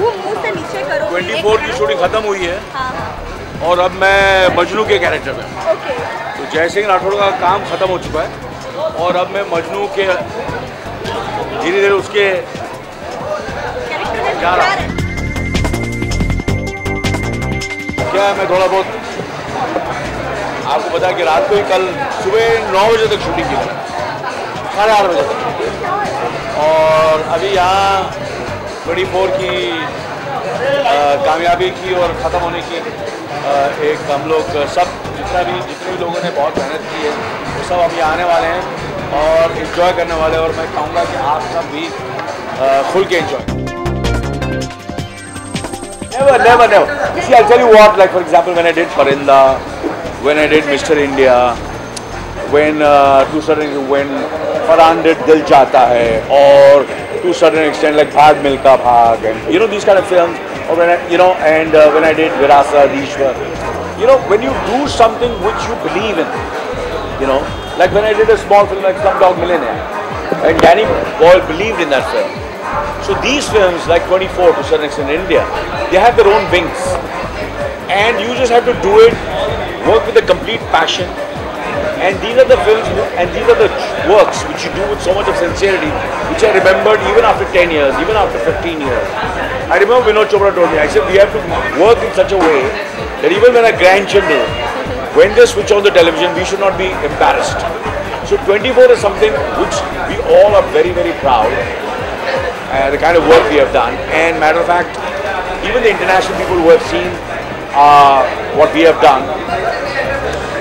वो मुंह से नीचे करो। 24 की शूटिंग खत्म हुई है। हाँ। और अब मैं मजनू के कैरेक्टर में। ओके। तो जय सिंह राठौड़ का काम खत्म हो चुका है और अब मैं मजनू के धीरे धीरे उसके जा रहा हूँ। क्या है, मैं थोड़ा बहुत आपको बता कि रात को ही कल सुबह 9 बजे तक शूटिंग की, 8:30 बजे तक। और अभी यहाँ 24 की कामयाबी की और ख़त्म होने की एक हम लोग सब जितने भी लोगों ने बहुत मेहनत की है वो सब अभी आने वाले हैं और इन्जॉय करने वाले हैं। और मैं कहूँगा कि आप सब भी खुल के enjoy. Never. See, I'll tell you what. Like for example, when I did Parinda, when I did Mr. India, when when Farhan did Dil Chahta Hai, or to a certain extent like Bhag Milka Bhag, and these kind of films. Or when I, when I did Virasat, Ishwar, when you do something which you believe in, like when I did a small film like Slumdog Millionaire, and Danny Boyle believed in that film. So these films, like 24 to a certain extent in India, they have their own wings, and you just have to do it, work with a complete passion. And these are the films, and these are the works which you do with so much of sincerity, which I remembered even after 10 years, even after 15 years. I remember Vinod Chopra told me, I said, we have to work in such a way that even when our grandchildren, when they switch on the television, we should not be embarrassed. So 24 is something which we all are very, very proud. The kind of work we have done. And matter of fact, even the international people who have seen what we have done,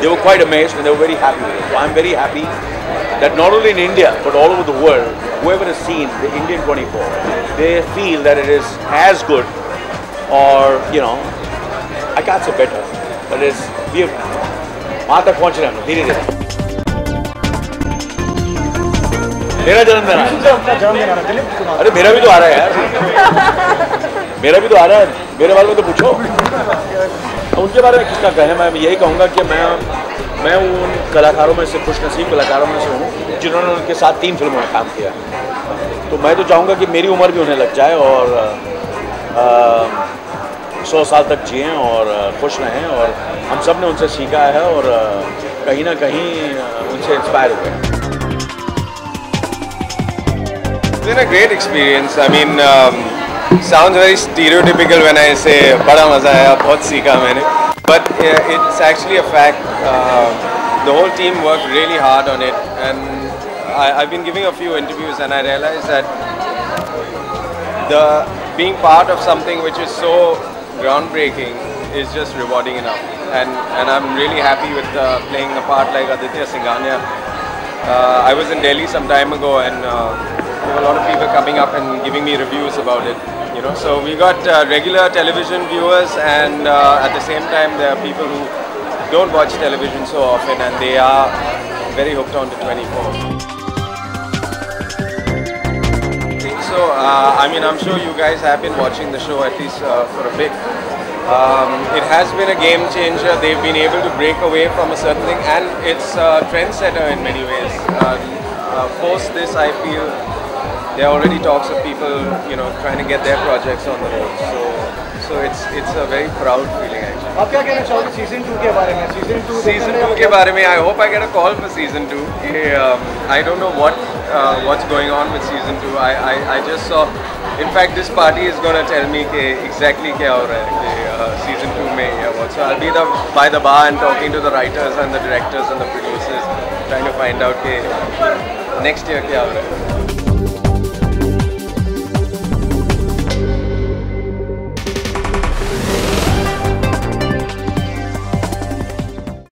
they were quite amazed and they were very happy with it. So I'm very happy that not only in India, but all over the world, whoever has seen the Indian 24, they feel that it is as good, or, I can't say better, but it's, we have, वहाँ तक पहुँच रहे हैं हम धीरे धीरे। मेरा जन्मदिन अरे मेरा भी तो आ रहा है यार, मेरा भी तो आ रहा है, मेरे बारे में तो पूछो। उनके बारे में किसका कहें, मैं यही कहूँगा कि मैं उन कलाकारों में से, खुशनसीब कलाकारों में से हूँ जिन्होंने उनके साथ 3 फिल्मों में काम किया। तो मैं तो चाहूँगा कि मेरी उम्र भी उन्हें लग जाए और 100 साल तक जिएं और खुश रहें। और हम सब ने उनसे सीखा है और कहीं ना कहीं उनसे इंस्पायर हुए। It's been a great experience. I mean, sounds very stereotypical when I say बड़ा मज़ा आया, बहुत सीखा मैंने. But it's actually a fact. The whole team worked really hard on it, and I've been giving a few interviews, and I realized that being part of something which is so groundbreaking is just rewarding enough. And I'm really happy with playing a part like Aditya Singhania. I was in Delhi some time ago, and there were a lot of people coming up and giving me reviews about it. So we got regular television viewers, and at the same time there are people who don't watch television so often, and they are very hooked on to 24. So I mean, I'm sure you guys have been watching the show at least for a bit. It has been a game changer. They've been able to break away from a certain thing, and it's a trendsetter in many ways. Post this, I feel there are already talks of people, trying to get their projects on the road. So it's a very proud feeling actually. आप क्या कहना चाहोगे season 2 के बारे में? Season 2 के बारे में, I hope I get a call for season 2. I don't know what's going on with season 2. I just saw. In fact, this party is going to tell me exactly क्या हो रहा है season 2 में या what. So I'll be by the bar and talking to the writers and the directors and the producers, trying to find out next year क्या हो रहा है.